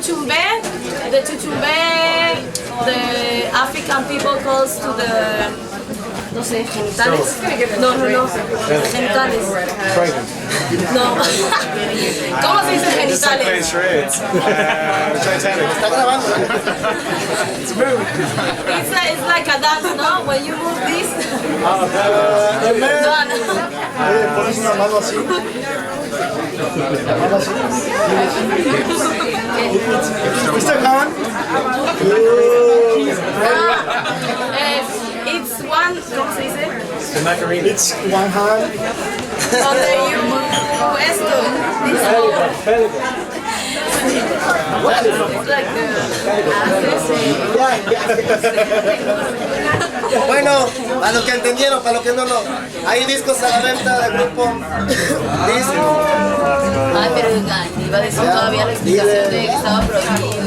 chuchumbe, the African people calls to the, no sé, genitales. No, genitales. No. ¿Cómo se dice genitales? Titanic. Está grabando. It's like a dance, no? When you move this. Pones una mano así. La mano así. Mr. Khan. It's one, ¿cómo se dice? The Macarena. It's one hand. Donde you esto. It's like Bueno, para los que entendieron, para los que no, hay discos a la venta del grupo. Discos. Ay, pero iba a decir todavía la explicación de que estaba prohibido.